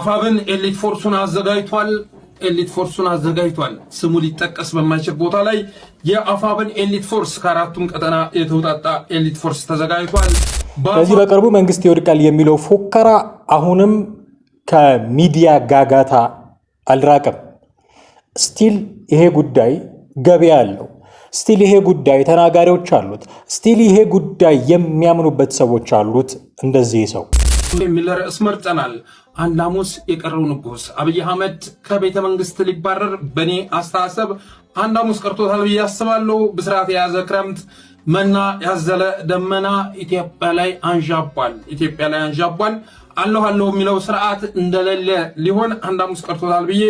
አፋብን ኤሊት ፎርሱን አዘጋጅቷል። ስሙ ሊጠቀስ በማይችል ቦታ ላይ የአፋብን ኤሊት ፎርስ ከአራቱም ቀጠና የተውጣጣ ኤሊት ፎርስ ተዘጋጅቷል። በዚህ በቅርቡ መንግስት ይወድቃል የሚለው ፉከራ አሁንም ከሚዲያ ጋጋታ አልራቀም። ስቲል ይሄ ጉዳይ ገበያ አለው። ስቲል ይሄ ጉዳይ ተናጋሪዎች አሉት። ስቲል ይሄ ጉዳይ የሚያምኑበት ሰዎች አሉት። እንደዚህ ሰው የሚል ርዕስ መርጠናል። አንድ ሐሙስ የቀረው ንጉስ አብይ አህመድ ከቤተ መንግስት ሊባረር በኔ አስተሳሰብ አንድ ሐሙስ ቀርቶታል ብዬ አስባለሁ። ብስራት የያዘ ክረምት መና ያዘለ ደመና ኢትዮጵያ ላይ አንዣቧል። አለሁ የሚለው ስርዓት እንደሌለ ሊሆን አንድ ሐሙስ ቀርቶታል ብዬ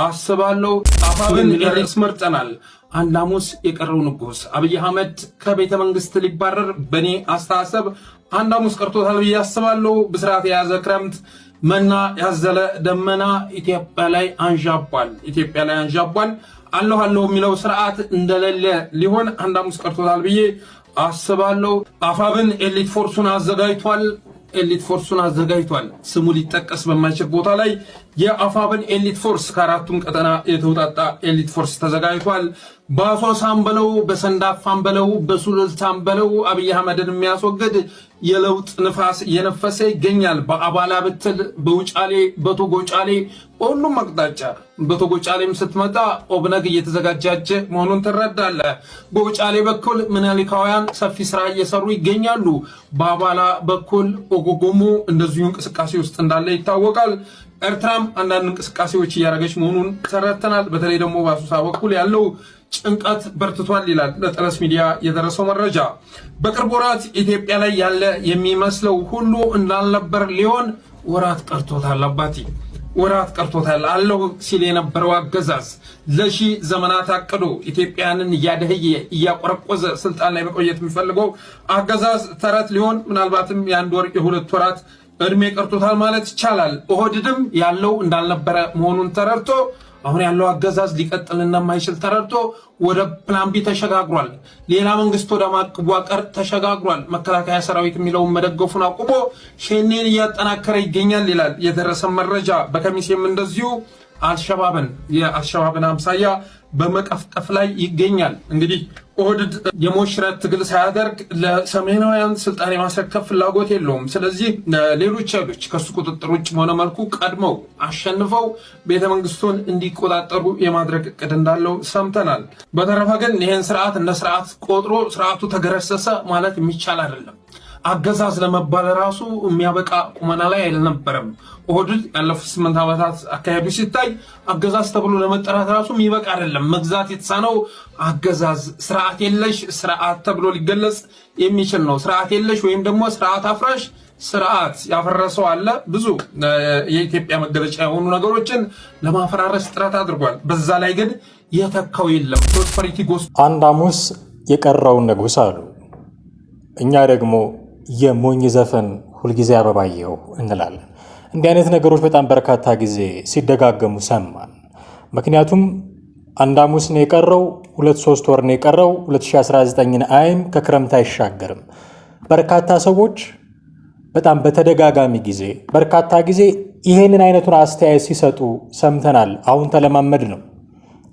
አስባለሁ። አፋብን ርዕስ መርጠናል። አንድ ሐሙስ የቀረው ንጉስ አብይ አህመድ ከቤተ መንግስት ሊባረር በኔ አስተሳሰብ አንድ ሐሙስ ቀርቶታል ብዬ አስባለሁ። ብስራት የያዘ ክረምት መና ያዘለ ደመና ኢትዮጵያ ላይ አንዣቧል። አለሁ የሚለው ስርዓት እንደሌለ ሊሆን አንድ ሐሙስ ቀርቶታል ብዬ አስባለሁ። አፋብን ኤሊት ፎርሱን አዘጋጅቷል። ስሙ ሊጠቀስ በማይችል ቦታ ላይ የአፋብን ኤሊት ፎርስ ከአራቱም ቀጠና የተውጣጣ ኤሊት ፎርስ ተዘጋጅቷል። በአሶሳም በለው በሰንዳፋም በለው በሱሉልታም በለው አብይ አህመድን የሚያስወግድ የለውጥ ንፋስ እየነፈሰ ይገኛል። በአባላ ብትል በውጫሌ በቶጎጫሌ በሁሉም አቅጣጫ በቶጎጫሌም ስትመጣ ኦብነግ እየተዘጋጃጀ መሆኑን ትረዳለህ። በውጫሌ በኩል ምኒልካውያን ሰፊ ስራ እየሰሩ ይገኛሉ። በአባላ በኩል ኦጎጎሙ እንደዚሁ እንቅስቃሴ ውስጥ እንዳለ ይታወቃል። ኤርትራም አንዳንድ እንቅስቃሴዎች እያደረገች መሆኑን ተረድተናል። በተለይ ደግሞ በአሶሳ በኩል ያለው ጭንቀት በርትቷል ይላል ለጠለስ ሚዲያ የደረሰው መረጃ። በቅርብ ወራት ኢትዮጵያ ላይ ያለ የሚመስለው ሁሉ እንዳልነበር ሊሆን ወራት ቀርቶታል። አባቴ ወራት ቀርቶታል። አለው ሲል የነበረው አገዛዝ ለሺ ዘመናት አቅዶ ኢትዮጵያንን እያደህየ እያቆረቆዘ ስልጣን ላይ መቆየት የሚፈልገው አገዛዝ ተረት ሊሆን ምናልባትም የአንድ ወር የሁለት ወራት እድሜ ቀርቶታል ማለት ይቻላል። ኦህዴድም ያለው እንዳልነበረ መሆኑን ተረድቶ አሁን ያለው አገዛዝ ሊቀጥል እንደማይችል ተረድቶ ወደ ፕላን ቢ ተሸጋግሯል። ሌላ መንግስት ወደ ማዋቀር ተሸጋግሯል። መከላከያ ሰራዊት የሚለውን መደገፉን አቁሞ ሸኔን እያጠናከረ ይገኛል ይላል የደረሰ መረጃ። በከሚሴም እንደዚሁ የአልሸባብን አምሳያ በመቀፍቀፍ ላይ ይገኛል። እንግዲህ ኦህዴድ የሞሽረት ትግል ሳያደርግ ለሰሜናውያን ስልጣን የማስረከብ ፍላጎት የለውም። ስለዚህ ሌሎች ኃይሎች ከሱ ቁጥጥር ውጭ በሆነ መልኩ ቀድመው አሸንፈው ቤተመንግስቱን እንዲቆጣጠሩ የማድረግ እቅድ እንዳለው ሰምተናል። በተረፈ ግን ይህን ስርዓት እንደ ስርዓት ቆጥሮ ስርዓቱ ተገረሰሰ ማለት የሚቻል አይደለም። አገዛዝ ለመባል ራሱ የሚያበቃ ቁመና ላይ አልነበረም። ኦህዴድ ያለፉት 8 ዓመታት አካሄዱ ሲታይ አገዛዝ ተብሎ ለመጠራት ራሱ የሚበቃ አይደለም። መግዛት የተሳነው አገዛዝ ስርዓት የለሽ ስርዓት ተብሎ ሊገለጽ የሚችል ነው። ስርዓት የለሽ ወይም ደግሞ ስርዓት አፍራሽ ስርዓት ያፈረሰው አለ። ብዙ የኢትዮጵያ መገለጫ የሆኑ ነገሮችን ለማፈራረስ ጥረት አድርጓል። በዛ ላይ ግን የተካው የለም። ፕሮስፐሪቲ ጎስ አንድ ሐሙስ የቀረውን ንጉስ አሉ። እኛ ደግሞ የሞኝ ዘፈን ሁልጊዜ አበባየሁ እንላለን። እንዲህ አይነት ነገሮች በጣም በርካታ ጊዜ ሲደጋገሙ ሰማን። ምክንያቱም አንድ ሐሙስ ነው የቀረው፣ 2-3 ወር ነው የቀረው፣ 2019ን አይም ከክረምት አይሻገርም። በርካታ ሰዎች በጣም በተደጋጋሚ ጊዜ በርካታ ጊዜ ይሄንን አይነቱን አስተያየት ሲሰጡ ሰምተናል። አሁን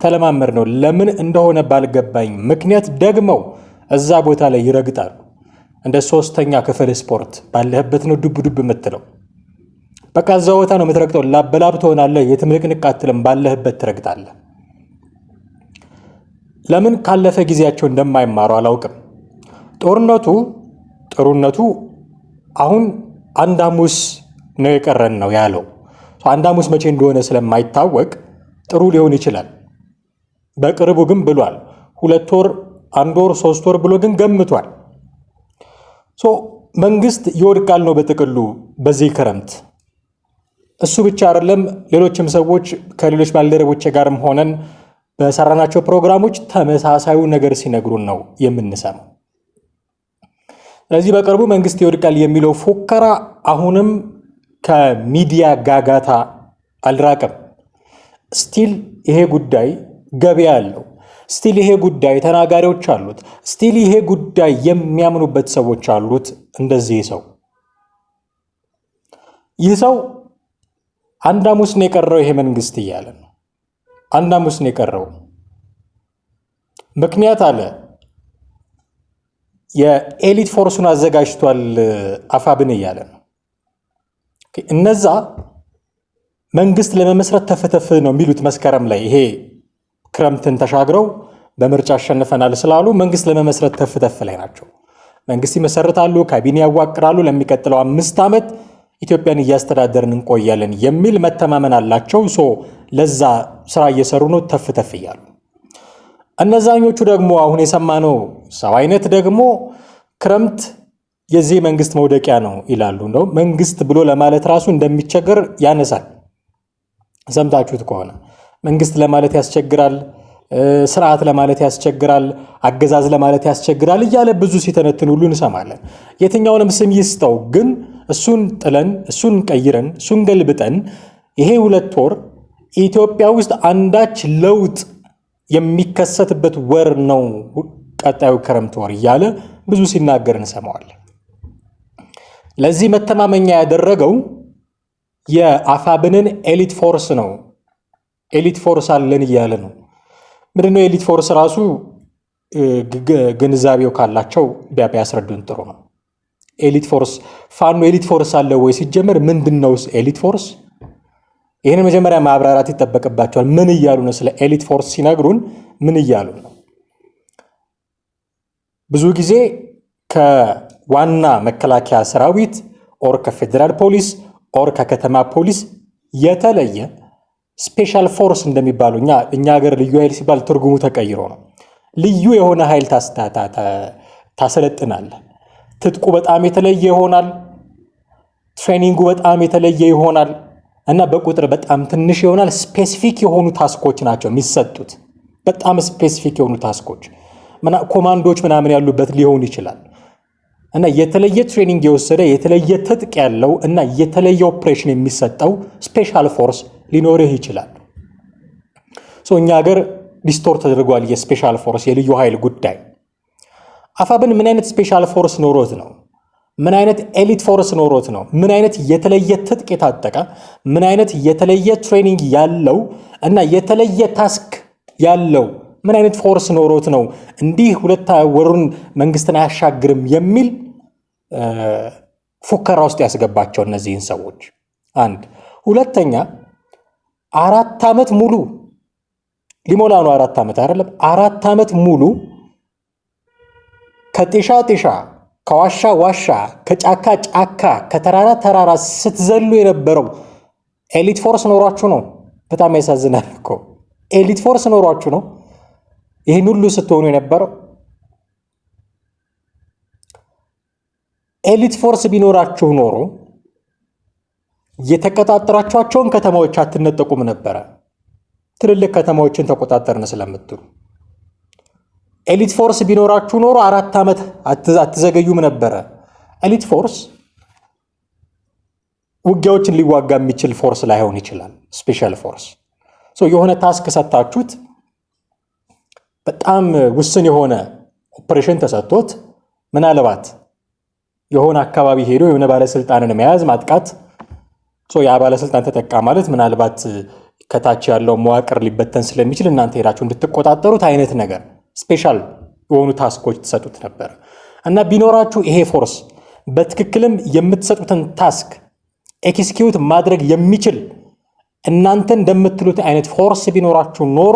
ተለማመድ ነው። ለምን እንደሆነ ባልገባኝ ምክንያት ደግመው እዛ ቦታ ላይ ይረግጣሉ። እንደ 3ኛ ክፍል ስፖርት ባለህበት ነው ዱብ የምትለው። በቃ እዛ ቦታ ነው የምትረግጠው። ላበላብ ትሆናለህ። የትምልቅንቅ አትልም። ባለህበት ትረግጣለህ። ለምን ካለፈ ጊዜያቸው እንደማይማሩ አላውቅም። ጥሩነቱ አሁን አንድ ሐሙስ ነው የቀረን ነው ያለው። አንድ ሐሙስ መቼ እንደሆነ ስለማይታወቅ ጥሩ ሊሆን ይችላል። በቅርቡ ግን ብሏል። 2 ወር፣ 1 ወር፣ 3 ወር ብሎ ግን ገምቷል። መንግስት ይወድቃል ነው በጥቅሉ በዚህ ክረምት። እሱ ብቻ አይደለም፣ ሌሎችም ሰዎች ከሌሎች ባልደረቦች ጋርም ሆነን በሰራናቸው ፕሮግራሞች ተመሳሳዩ ነገር ሲነግሩን ነው የምንሰማው። ስለዚህ በቅርቡ መንግስት ይወድቃል የሚለው ፉከራ አሁንም ከሚዲያ ጋጋታ አልራቀም። ስቲል ይሄ ጉዳይ ገበያ አለው። ስቲል ይሄ ጉዳይ ተናጋሪዎች አሉት። ስቲል ይሄ ጉዳይ የሚያምኑበት ሰዎች አሉት። እንደዚህ ሰው ይህ ሰው አንድ ሐሙስ ነው የቀረው ይሄ መንግስት እያለ ነው። አንድ ሐሙስ ነው የቀረው። ምክንያት አለ። የኤሊት ፎርሱን አዘጋጅቷል አፋብን እያለ ነው። እነዛ መንግስት ለመመስረት ተፍተፍ ነው የሚሉት መስከረም ላይ ይሄ ክረምትን ተሻግረው በምርጫ አሸንፈናል ስላሉ መንግስት ለመመስረት ተፍተፍ ላይ ናቸው። መንግስት ይመሰርታሉ፣ ካቢኔ ያዋቅራሉ፣ ለሚቀጥለው 5 ዓመት ኢትዮጵያን እያስተዳደርን እንቆያለን የሚል መተማመን አላቸው። ለዛ ስራ እየሰሩ ነው ተፍተፍ እያሉ። እነዛኞቹ ደግሞ አሁን የሰማነው ሰው አይነት ደግሞ ክረምት የዚህ መንግስት መውደቂያ ነው ይላሉ። እንደው መንግስት ብሎ ለማለት ራሱ እንደሚቸገር ያነሳል። ሰምታችሁት ከሆነ መንግስት ለማለት ያስቸግራል፣ ስርዓት ለማለት ያስቸግራል፣ አገዛዝ ለማለት ያስቸግራል እያለ ብዙ ሲተነትን ሁሉ እንሰማለን። የትኛውንም ስም ይስጠው፣ ግን እሱን ጥለን እሱን ቀይረን እሱን ገልብጠን ይሄ 2 ወር ኢትዮጵያ ውስጥ አንዳች ለውጥ የሚከሰትበት ወር ነው ቀጣዩ ክረምት ወር እያለ ብዙ ሲናገር እንሰማዋለን። ለዚህ መተማመኛ ያደረገው የአፋብንን ኤሊት ፎርስ ነው። ኤሊት ፎርስ አለን እያለ ነው። ምንድነው ኤሊት ፎርስ? ራሱ ግንዛቤው ካላቸው ቢያስረዱን ጥሩ ነው። ኤሊት ፎርስ ፋኖ ኤሊት ፎርስ አለ ወይ? ሲጀመር ምንድነው ኤሊት ፎርስ? ይህንን መጀመሪያ ማብራራት ይጠበቅባቸዋል። ምን እያሉ ነው? ስለ ኤሊት ፎርስ ሲነግሩን ምን እያሉ ነው? ብዙ ጊዜ ከዋና መከላከያ ሰራዊት ኦር ከፌዴራል ፖሊስ ኦር ከከተማ ፖሊስ የተለየ ስፔሻል ፎርስ እንደሚባሉ እኛ ሀገር ልዩ ኃይል ሲባል ትርጉሙ ተቀይሮ ነው። ልዩ የሆነ ኃይል ታሰለጥናለህ። ትጥቁ በጣም የተለየ ይሆናል። ትሬኒንጉ በጣም የተለየ ይሆናል እና በቁጥር በጣም ትንሽ ይሆናል። ስፔሲፊክ የሆኑ ታስኮች ናቸው የሚሰጡት። በጣም ስፔሲፊክ የሆኑ ታስኮች ኮማንዶች ምናምን ያሉበት ሊሆን ይችላል እና የተለየ ትሬኒንግ የወሰደ የተለየ ትጥቅ ያለው እና የተለየ ኦፕሬሽን የሚሰጠው ስፔሻል ፎርስ ሊኖርህ ይችላል። እኛ ሀገር ዲስቶርት ተደርጓል የስፔሻል ፎርስ የልዩ ኃይል ጉዳይ። አፋብን ምን አይነት ስፔሻል ፎርስ ኖሮት ነው? ምን አይነት ኤሊት ፎርስ ኖሮት ነው? ምን አይነት የተለየ ትጥቅ የታጠቀ ምን አይነት የተለየ ትሬኒንግ ያለው እና የተለየ ታስክ ያለው ምን አይነት ፎርስ ኖሮት ነው እንዲህ 2 ወሩን መንግስትን አያሻግርም የሚል ፉከራ ውስጥ ያስገባቸው እነዚህን ሰዎች? አንድ ሁለተኛ 4 ዓመት ሙሉ ሊሞላ ነው። 4 ዓመት አይደለም 4 ዓመት ሙሉ ከጤሻ ጤሻ ከዋሻ ዋሻ ከጫካ ጫካ ከተራራ ተራራ ስትዘሉ የነበረው ኤሊት ፎርስ ኖሯችሁ ነው። በጣም ያሳዝናል እኮ። ኤሊት ፎርስ ኖሯችሁ ነው ይህን ሁሉ ስትሆኑ የነበረው። ኤሊት ፎርስ ቢኖራችሁ ኖሮ የተቆጣጠራችኋቸውን ከተማዎች አትነጠቁም ነበረ። ትልልቅ ከተማዎችን ተቆጣጠርን ስለምትሉ። ኤሊት ፎርስ ቢኖራችሁ ኖሮ 4 ዓመት አትዘገዩም ነበረ። ኤሊት ፎርስ ውጊያዎችን ሊዋጋ የሚችል ፎርስ ላይሆን ይችላል። ስፔሻል ፎርስ የሆነ ታስክ ሰጣችሁት፣ በጣም ውስን የሆነ ኦፕሬሽን ተሰጥቶት ምናልባት የሆነ አካባቢ ሄዶ የሆነ ባለስልጣንን መያዝ ማጥቃት፣ ያ ባለስልጣን ተጠቃ ማለት ምናልባት ከታች ያለው መዋቅር ሊበተን ስለሚችል እናንተ ሄዳችሁ እንድትቆጣጠሩት አይነት ነገር ስፔሻል የሆኑ ታስኮች ተሰጡት ነበር እና ቢኖራችሁ ይሄ ፎርስ በትክክልም የምትሰጡትን ታስክ ኤክስኪዩት ማድረግ የሚችል እናንተ እንደምትሉት አይነት ፎርስ ቢኖራችሁ ኖሮ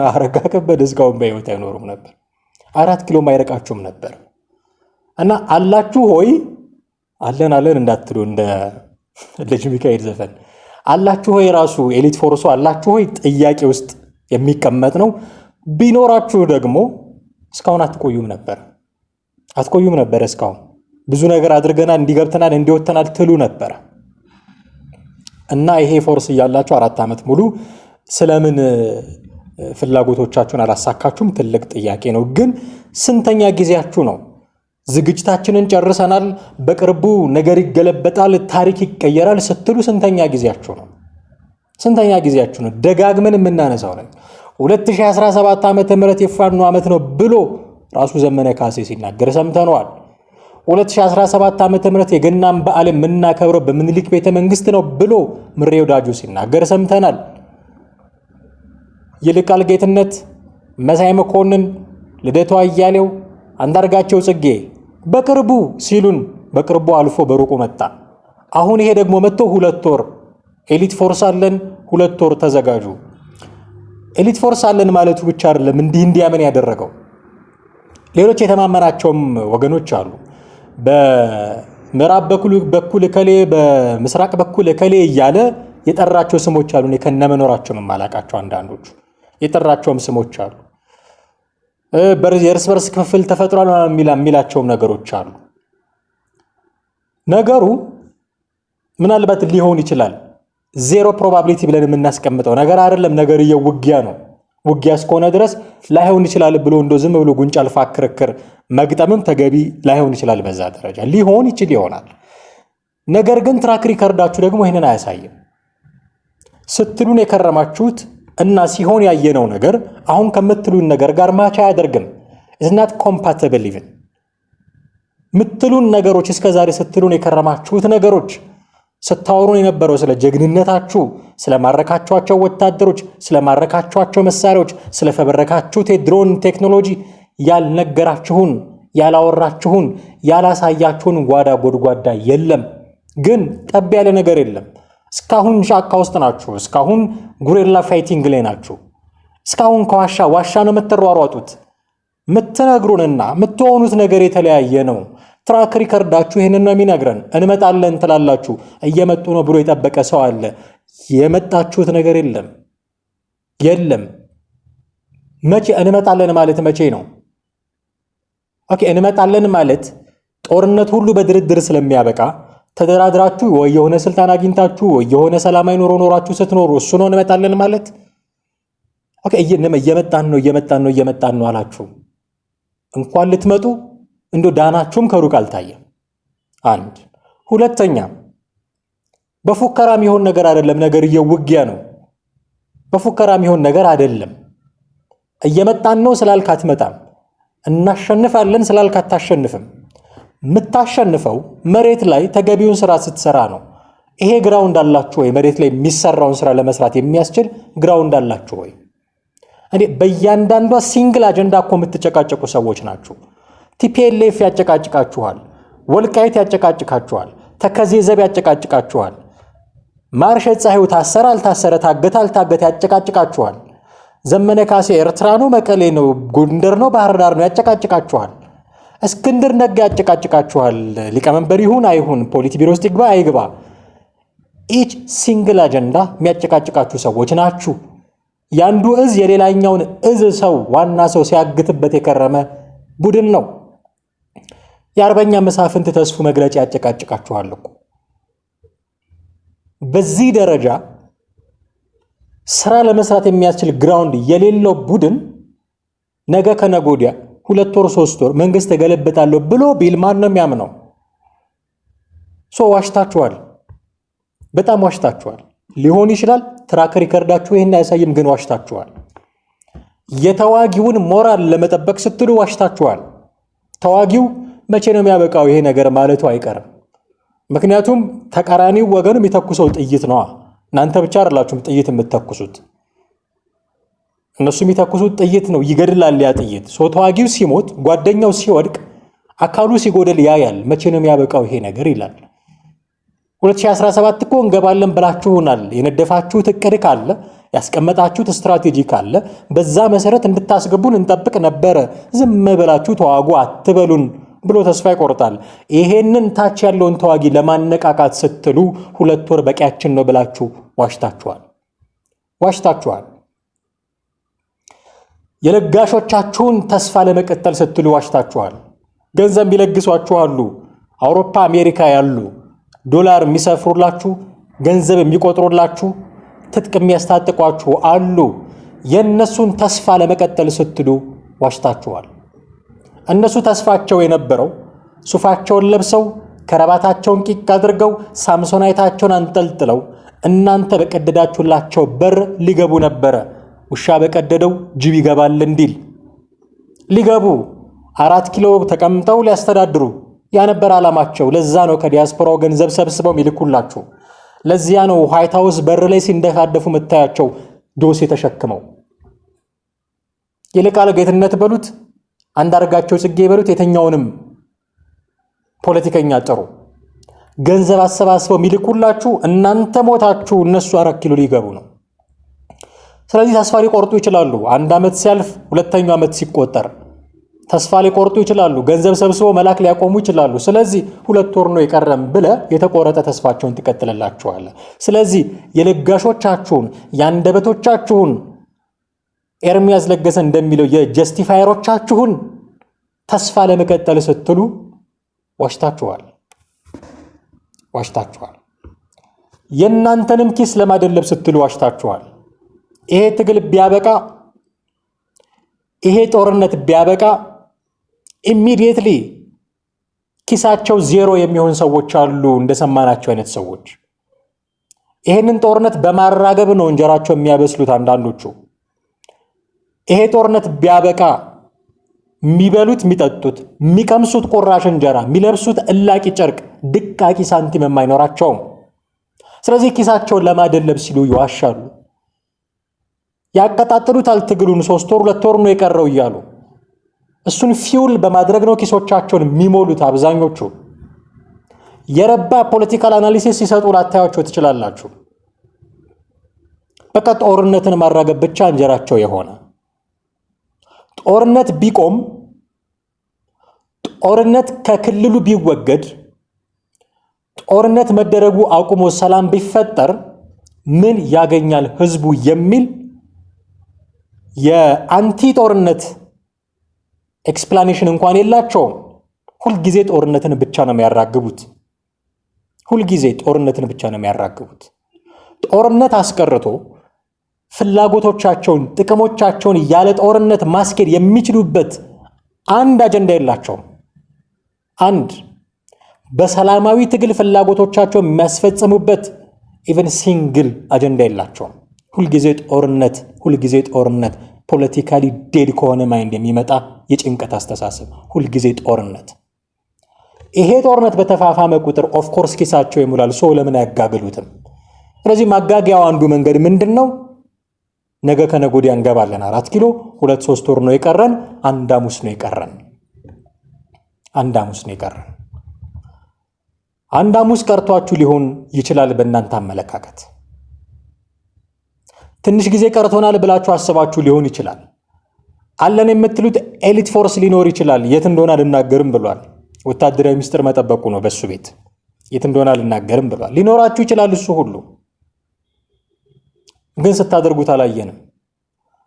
አረጋ ከበደ እስካሁን በሕይወት አይኖሩም ነበር። 4 ኪሎ አይረቃችሁም ነበር። እና አላችሁ ሆይ አለን እንዳትሉ እንደ ልጅ ሚካኤል ዘፈን አላችሁ ሆይ ራሱ ኤሊት ፎርሱ አላችሁ ሆይ ጥያቄ ውስጥ የሚቀመጥ ነው። ቢኖራችሁ ደግሞ እስካሁን አትቆዩም ነበር። እስካሁን ብዙ ነገር አድርገናል፣ እንዲገብተናል፣ እንዲወተናል ትሉ ነበር። እና ይሄ ፎርስ እያላችሁ 4 ዓመት ሙሉ ስለምን ፍላጎቶቻችሁን አላሳካችሁም? ትልቅ ጥያቄ ነው። ግን ስንተኛ ጊዜያችሁ ነው? ዝግጅታችንን ጨርሰናል፣ በቅርቡ ነገር ይገለበጣል፣ ታሪክ ይቀየራል ስትሉ ስንተኛ ጊዜያችሁ ነው? ደጋግመን የምናነሳው ነው። 2017 ዓመተ ምህረት የፋኖ ዓመት ነው ብሎ ራሱ ዘመነ ካሴ ሲናገር ሰምተነዋል። 2017 ዓ.ም የገናን በዓል የምናከብረው በምኒልክ ቤተ መንግስት ነው ብሎ ምሬ ወዳጁ ሲናገር ሰምተናል። ይልቃል ጌትነት፣ መሳይ መኮንን፣ ልደቱ አያሌው፣ አንዳርጋቸው ጽጌ በቅርቡ ሲሉን በቅርቡ አልፎ በሩቁ መጣ። አሁን ይሄ ደግሞ መጥቶ 2 ወር ኤሊት ፎርስ አለን፣ 2 ወር ተዘጋጁ። ኤሊት ፎርስ አለን ማለቱ ብቻ አይደለም እንዲያምን ያደረገው ሌሎች የተማመናቸውም ወገኖች አሉ። በምዕራብ በኩል እከሌ፣ በምስራቅ በኩል እከሌ እያለ የጠራቸው ስሞች አሉ። እኔ ከነመኖራቸው የማላቃቸው አንዳንዶቹ የጠራቸውም ስሞች አሉ። የእርስ በርስ ክፍፍል ተፈጥሯል የሚላቸውም ነገሮች አሉ። ነገሩ ምናልባት ሊሆን ይችላል። ዜሮ ፕሮባቢሊቲ ብለን የምናስቀምጠው ነገር አይደለም። ነገርየው ውጊያ ነው። ውጊያ እስከሆነ ድረስ ላይሆን ይችላል ብሎ እንዶ ዝም ብሎ ጉንጭ አልፋ ክርክር መግጠምም ተገቢ ላይሆን ይችላል። በዛ ደረጃ ሊሆን ይችል ይሆናል። ነገር ግን ትራክ ሪከርዳችሁ ደግሞ ይህንን አያሳይም። ስትሉን የከረማችሁት እና ሲሆን ያየነው ነገር አሁን ከምትሉን ነገር ጋር ማቻ አያደርግም። ኢዝናት ኮምፓቲብል ኢቭን ምትሉን ነገሮች እስከዛሬ ስትሉን የከረማችሁት ነገሮች ስታወሩን የነበረው ስለ ጀግንነታችሁ፣ ስለ ማረካችኋቸው ወታደሮች፣ ስለ ማረካችኋቸው መሳሪያዎች፣ ስለ ፈበረካችሁት የድሮን ቴክኖሎጂ ያልነገራችሁን፣ ያላወራችሁን፣ ያላሳያችሁን ጓዳ ጎድጓዳ የለም። ግን ጠብ ያለ ነገር የለም። እስካሁን ጫካ ውስጥ ናችሁ። እስካሁን ጉሬላ ፋይቲንግ ላይ ናችሁ። እስካሁን ከዋሻ ዋሻ ነው የምትሯሯጡት። ምትነግሩንና ምትሆኑት ነገር የተለያየ ነው። ትራክ ሪከርዳችሁ ይህንን ነው የሚነግረን። እንመጣለን ትላላችሁ። እየመጡ ነው ብሎ የጠበቀ ሰው አለ። የመጣችሁት ነገር የለም። መቼ እንመጣለን ማለት መቼ ነው? ኦኬ እንመጣለን ማለት ጦርነት ሁሉ በድርድር ስለሚያበቃ ተደራድራችሁ ወይ የሆነ ስልጣን አግኝታችሁ ወይ የሆነ ሰላማዊ ኑሮ ኖራችሁ ስትኖሩ እሱ ነው እንመጣለን ማለት። ኦኬ እየመጣን ነው አላችሁ። እንኳን ልትመጡ እንዶ ዳናችሁም ከሩቅ አልታየም። አንድ ሁለተኛ በፉከራ የሚሆን ነገር አይደለም። ነገርየው ውጊያ ነው። በፉከራ የሚሆን ነገር አይደለም። እየመጣን ነው ስላልክ አትመጣም። እናሸንፋለን ስላልክ አታሸንፍም። የምታሸንፈው መሬት ላይ ተገቢውን ስራ ስትሰራ ነው። ይሄ ግራውንድ አላችሁ ወይ? መሬት ላይ የሚሰራውን ስራ ለመስራት የሚያስችል ግራውንድ አላችሁ ወይ? በእያንዳንዷ ሲንግል አጀንዳ እኮ የምትጨቃጨቁ ሰዎች ናችሁ። ቲፒኤልኤፍ ያጨቃጭቃችኋል። ወልቃይት ያጨቃጭቃችኋል። ተከዜ ዘብ ያጨቃጭቃችኋል። ማርሸት ፀሐዩ ታሰረ አልታሰረ፣ ታገተ አልታገተ ያጨቃጭቃችኋል። ዘመነ ካሴ ኤርትራ ነው መቀሌ ነው ጎንደር ነው ባህር ዳር ነው ያጨቃጭቃችኋል። እስክንድር ነጋ ያጨቃጭቃችኋል። ሊቀመንበር ይሁን አይሁን፣ ፖሊት ቢሮ ውስጥ ይግባ አይግባ፣ ኢች ሲንግል አጀንዳ የሚያጨቃጭቃችሁ ሰዎች ናችሁ። ያንዱ እዝ የሌላኛውን እዝ ሰው ዋና ሰው ሲያግትበት የከረመ ቡድን ነው። የአርበኛ መሳፍንት ተስፉ መግለጫ ያጨቃጭቃችኋል እኮ። በዚህ ደረጃ ስራ ለመስራት የሚያስችል ግራውንድ የሌለው ቡድን ነገ ከነጎዲያ 2 ወር 3 ወር መንግስት ተገለበጣለሁ ብሎ ቢል ማን ነው የሚያምነው? ዋሽታችኋል። በጣም ዋሽታችኋል። ሊሆን ይችላል ትራክ ሪከርዳችሁ ይሄን አያሳይም፣ ግን ዋሽታችኋል። የተዋጊውን ሞራል ለመጠበቅ ስትሉ ዋሽታችኋል። ተዋጊው መቼ ነው የሚያበቃው ይሄ ነገር ማለቱ አይቀርም። ምክንያቱም ተቃራኒው ወገን የሚተኩሰው ጥይት ነዋ። እናንተ ብቻ አይደላችሁም ጥይት የምትተኩሱት፣ እነሱ የሚተኩሱት ጥይት ነው። ይገድላል ያ ጥይት። ተዋጊው ሲሞት፣ ጓደኛው ሲወድቅ፣ አካሉ ሲጎደል ያያል። መቼ ነው የሚያበቃው ይሄ ነገር ይላል። 2017 እኮ እንገባለን ብላችሁናል። የነደፋችሁት እቅድ ካለ ያስቀመጣችሁት ስትራቴጂ ካለ በዛ መሰረት እንድታስገቡን እንጠብቅ ነበረ። ዝም ብላችሁ ተዋጉ አትበሉን ብሎ ተስፋ ይቆርጣል። ይሄንን ታች ያለውን ተዋጊ ለማነቃቃት ስትሉ 2 ወር በቂያችን ነው ብላችሁ ዋሽታችኋል። የለጋሾቻችሁን ተስፋ ለመቀጠል ስትሉ ዋሽታችኋል። ገንዘብ የሚለግሷችሁ አሉ። አውሮፓ አሜሪካ ያሉ ዶላር የሚሰፍሩላችሁ፣ ገንዘብ የሚቆጥሩላችሁ፣ ትጥቅ የሚያስታጥቋችሁ አሉ። የነሱን ተስፋ ለመቀጠል ስትሉ ዋሽታችኋል። እነሱ ተስፋቸው የነበረው ሱፋቸውን ለብሰው ከረባታቸውን ቂቅ አድርገው ሳምሶናይታቸውን አንጠልጥለው እናንተ በቀደዳችሁላቸው በር ሊገቡ ነበረ። ውሻ በቀደደው ጅብ ይገባል እንዲል ሊገቡ 4 ኪሎ ተቀምጠው ሊያስተዳድሩ ያነበር ዓላማቸው። ለዛ ነው ከዲያስፖራው ገንዘብ ሰብስበው የሚልኩላችሁ። ለዚያ ነው ዋይት ሃውስ በር ላይ ሲንደፋደፉ መታያቸው ዶሴ ተሸክመው። ይልቃል ጌትነት በሉት አንዳርጋቸው ጽጌ በሉት የተኛውንም ፖለቲከኛ ጥሩ ገንዘብ አሰባስበው የሚልኩላችሁ እናንተ ሞታችሁ እነሱ 4 ኪሎ ሊገቡ ነው። ስለዚህ ተስፋ ሊቆርጡ ይችላሉ። 1 ዓመት ሲያልፍ ሁለተኛው ዓመት ሲቆጠር ተስፋ ሊቆርጡ ይችላሉ። ገንዘብ ሰብስበው መላክ ሊያቆሙ ይችላሉ። ስለዚህ 2 ወር ነው የቀረም ብለ የተቆረጠ ተስፋቸውን ትቀጥልላችኋለህ። ስለዚህ የለጋሾቻችሁን የአንደበቶቻችሁን ኤርሚያስ ለገሰ እንደሚለው የጀስቲፋየሮቻችሁን ተስፋ ለመቀጠል ስትሉ ዋሽታችኋል። የእናንተንም ኪስ ለማደለብ ስትሉ ዋሽታችኋል። ይሄ ትግል ቢያበቃ ይሄ ጦርነት ቢያበቃ ኢሚዲየትሊ ኪሳቸው 0 የሚሆን ሰዎች አሉ፣ እንደሰማናቸው አይነት ሰዎች። ይሄንን ጦርነት በማራገብ ነው እንጀራቸው የሚያበስሉት አንዳንዶቹ። ይሄ ጦርነት ቢያበቃ የሚበሉት የሚጠጡት የሚቀምሱት ቁራሽ እንጀራ የሚለብሱት እላቂ ጨርቅ ድቃቂ ሳንቲም የማይኖራቸውም። ስለዚህ ኪሳቸውን ለማደለብ ሲሉ ይዋሻሉ። ያቀጣጥሉታል ትግሉን 3 ወር 2 ወር ነው የቀረው እያሉ እሱን ፊውል በማድረግ ነው ኪሶቻቸውን የሚሞሉት አብዛኞቹ። የረባ ፖለቲካል አናሊሲስ ሲሰጡ ላታያቸው ትችላላችሁ። በቃ ጦርነትን ማራገብ ብቻ እንጀራቸው የሆነ ጦርነት ቢቆም ጦርነት ከክልሉ ቢወገድ ጦርነት መደረጉ አቁሞ ሰላም ቢፈጠር ምን ያገኛል ህዝቡ የሚል የአንቲ ጦርነት ኤክስፕላኔሽን እንኳን የላቸውም። ሁልጊዜ ጦርነትን ብቻ ነው የሚያራግቡት። ጦርነት አስቀርቶ ፍላጎቶቻቸውን ጥቅሞቻቸውን ያለ ጦርነት ማስኬድ የሚችሉበት አንድ አጀንዳ የላቸውም። አንድ በሰላማዊ ትግል ፍላጎቶቻቸውን የሚያስፈጽሙበት ኢቨን ሲንግል አጀንዳ የላቸውም። ሁልጊዜ ጦርነት ፖለቲካሊ ዴድ ከሆነ ማይንድ የሚመጣ የጭንቀት አስተሳሰብ፣ ሁልጊዜ ጦርነት። ይሄ ጦርነት በተፋፋመ ቁጥር ኦፍኮርስ ኪሳቸው ይሙላል። ሰው ለምን አያጋግሉትም? ስለዚህ ማጋጊያው አንዱ መንገድ ምንድነው? ነገ ከነገ ወዲያ እንገባለን 4 ኪሎ 2-3 ወር ነው የቀረን። 1 ሐሙስ ነው የቀረን። 1 ሐሙስ ቀርቷችሁ ሊሆን ይችላል። በእናንተ አመለካከት ትንሽ ጊዜ ቀርቶናል ብላችሁ አስባችሁ ሊሆን ይችላል። አለን የምትሉት ኤሊት ፎርስ ሊኖር ይችላል። የት እንደሆነ አልናገርም ብሏል። ወታደራዊ ሚስጥር መጠበቁ ነው በሱ ቤት። የት እንደሆነ አልናገርም ብሏል። ሊኖራችሁ ይችላል እሱ ሁሉ፣ ግን ስታደርጉት አላየንም።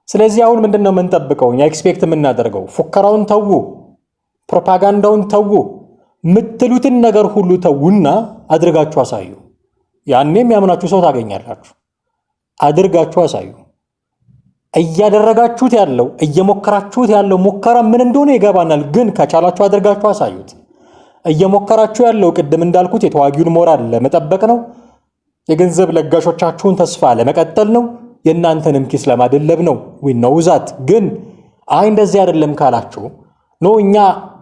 ስለዚህ አሁን ምንድነው የምንጠብቀው? እኛ ኤክስፔክት የምናደርገው ፉከራውን ተዉ፣ ፕሮፓጋንዳውን ተዉ፣ ምትሉትን ነገር ሁሉ ተውና አድርጋችሁ አሳዩ። ያኔም ያምናችሁ ሰው ታገኛላችሁ። አድርጋችሁ አሳዩ። እያደረጋችሁት ያለው እየሞከራችሁት ያለው ሙከራ ምን እንደሆነ ይገባናል፣ ግን ከቻላችሁ አድርጋችሁ አሳዩት። እየሞከራችሁ ያለው ቅድም እንዳልኩት የተዋጊውን ሞራል ለመጠበቅ ነው። የገንዘብ ለጋሾቻችሁን ተስፋ ለመቀጠል ነው። የእናንተንም ኪስ ለማደለብ ነው። ዊነውዛት ግን እንደዚህ አይደለም ካላችሁ ነው እኛ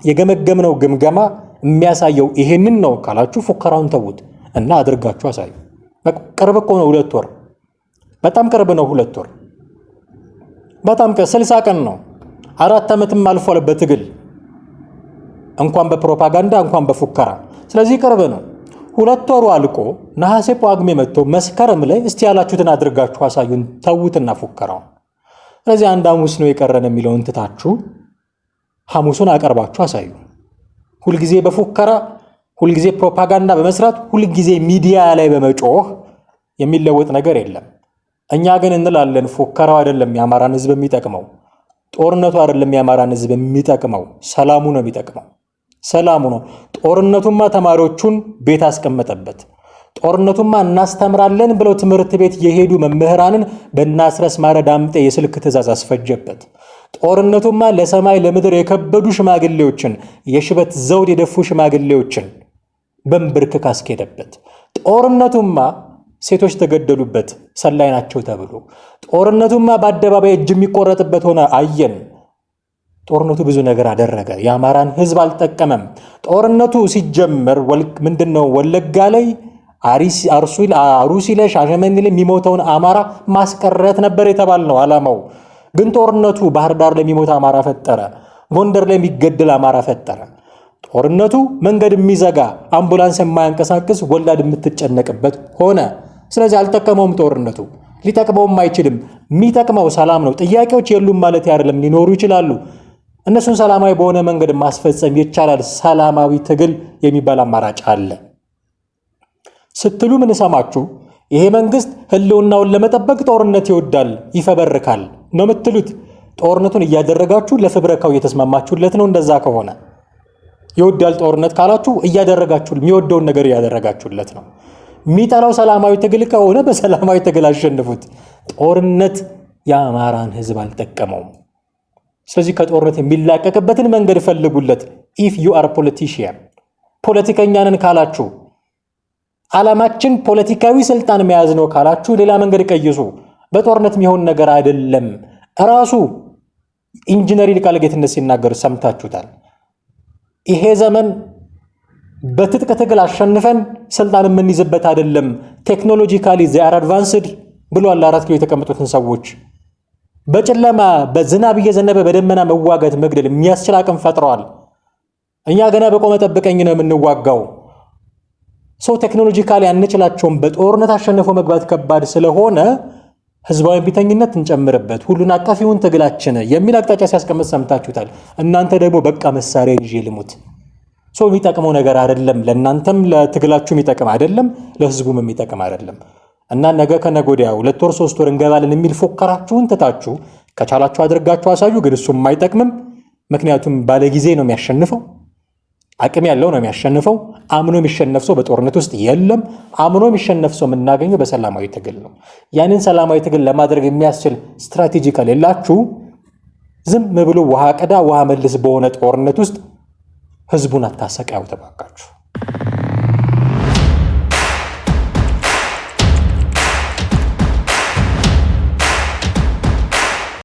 የገመገምነው ግምገማ የሚያሳየው ይሄንን ነው ካላችሁ ፉከራውን ተውት እና አድርጋችሁ አሳዩ። ቅርብ እኮ ነው 2 ወር፣ በጣም ቅርብ ነው 2 ወር። በጣም 60 ቀን ነው። 4 ዓመትም አልፏል በትግል እንኳን በፕሮፓጋንዳ እንኳን በፉከራ። ስለዚህ ቅርብ ነው። 2 ወሩ አልቆ ነሐሴ ጳጉሜ መጥቶ መስከረም ላይ እስቲ ያላችሁትን አድርጋችሁ አሳዩን። ተውትና ፉከራው። ስለዚህ 1 ሐሙስ ነው የቀረን የሚለውን ትታችሁ ሐሙሱን አቀርባችሁ አሳዩ። ሁልጊዜ በፉከራ ሁልጊዜ ፕሮፓጋንዳ በመስራት ሁልጊዜ ሚዲያ ላይ በመጮህ የሚለወጥ ነገር የለም። እኛ ግን እንላለን ፉከራው አይደለም የአማራን ሕዝብ የሚጠቅመው፣ ጦርነቱ አይደለም የአማራን ሕዝብ የሚጠቅመው፣ ሰላሙ ነው የሚጠቅመው። ሰላሙ ነው። ጦርነቱማ ተማሪዎቹን ቤት አስቀመጠበት። ጦርነቱማ እናስተምራለን ብለው ትምህርት ቤት የሄዱ መምህራንን በእናስረስ ማረ ዳምጤ የስልክ ትእዛዝ አስፈጀበት። ጦርነቱማ ለሰማይ ለምድር የከበዱ ሽማግሌዎችን የሽበት ዘውድ የደፉ ሽማግሌዎችን በንብርክክ አስኬደበት። ጦርነቱማ ሴቶች ተገደሉበት ሰላይ ናቸው ተብሎ። ጦርነቱማ በአደባባይ እጅ የሚቆረጥበት ሆነ አየን። ጦርነቱ ብዙ ነገር አደረገ። የአማራን ህዝብ አልጠቀመም። ጦርነቱ ሲጀመር ምንድነው ወለጋ ላይ አሩሲ ላይ ሻሸመኔ ላይ የሚሞተውን አማራ ማስቀረት ነበር የተባልነው ዓላማው። ግን ጦርነቱ ባህር ዳር ላይ የሚሞት አማራ ፈጠረ። ጎንደር ላይ የሚገደል አማራ ፈጠረ። ጦርነቱ መንገድ የሚዘጋ አምቡላንስ የማያንቀሳቅስ ወላድ የምትጨነቅበት ሆነ። ስለዚህ አልጠቀመውም። ጦርነቱ ሊጠቅመውም አይችልም። የሚጠቅመው ሰላም ነው። ጥያቄዎች የሉም ማለት አይደለም፣ ሊኖሩ ይችላሉ። እነሱን ሰላማዊ በሆነ መንገድ ማስፈጸም ይቻላል። ሰላማዊ ትግል የሚባል አማራጭ አለ ስትሉ ምን ሰማችሁ? ይሄ መንግስት ህልውናውን ለመጠበቅ ጦርነት ይወዳል፣ ይፈበርካል ነው የምትሉት። ጦርነቱን እያደረጋችሁ ለፍብረካው እየተስማማችሁለት ነው። እንደዛ ከሆነ ይወዳል ጦርነት ካላችሁ እያደረጋችሁ የሚወደውን ነገር እያደረጋችሁለት ነው። የሚጠላው ሰላማዊ ትግል ከሆነ በሰላማዊ ትግል አሸንፉት። ጦርነት የአማራን ህዝብ አልጠቀመውም። ስለዚህ ከጦርነት የሚላቀቅበትን መንገድ ፈልጉለት። ኢፍ ዩ አር ፖለቲሽያን ፖለቲከኛ ነን ካላችሁ፣ ዓላማችን ፖለቲካዊ ስልጣን መያዝ ነው ካላችሁ ሌላ መንገድ ቀይሱ። በጦርነት የሚሆን ነገር አይደለም። ራሱ ኢንጂነር ይልቃል ጌትነት ሲናገር ሰምታችሁታል። ይሄ ዘመን በትጥቅ ትግል አሸንፈን ስልጣን የምንይዝበት አይደለም። ቴክኖሎጂካሊ ዜ አር አድቫንስድ ብሏል። 4 ኪሎ የተቀመጡትን ሰዎች በጨለማ በዝናብ እየዘነበ በደመና መዋጋት መግደል የሚያስችል አቅም ፈጥረዋል። እኛ ገና በቆመ ጠብቀኝ ነው የምንዋጋው። ሰው ቴክኖሎጂካሊ አንችላቸውም። በጦርነት አሸንፎ መግባት ከባድ ስለሆነ ህዝባዊ ቢተኝነት እንጨምርበት፣ ሁሉን አቀፍ ይሁን ትግላችን የሚል አቅጣጫ ሲያስቀምጥ ሰምታችሁታል። እናንተ ደግሞ በቃ መሳሪያ ይዤ ልሙት። ሰው የሚጠቅመው ነገር አይደለም። ለእናንተም ለትግላችሁ የሚጠቅም አይደለም፣ ለህዝቡም የሚጠቅም አይደለም። እና ነገ ከነገ ወዲያ 2 ወር 3 ወር እንገባለን የሚል ፎከራችሁን ትታችሁ ከቻላችሁ አድርጋችሁ አሳዩ። ግን እሱም አይጠቅምም። ምክንያቱም ባለጊዜ ነው የሚያሸንፈው፣ አቅም ያለው ነው የሚያሸንፈው። አምኖ የሚሸነፍ ሰው በጦርነት ውስጥ የለም። አምኖ የሚሸነፍ ሰው የምናገኘው በሰላማዊ ትግል ነው። ያንን ሰላማዊ ትግል ለማድረግ የሚያስችል ስትራቴጂ ከሌላችሁ ዝም ብሎ ውሃ ቀዳ ውሃ መልስ በሆነ ጦርነት ውስጥ ህዝቡን አታሰቃዩ ተባካችሁ።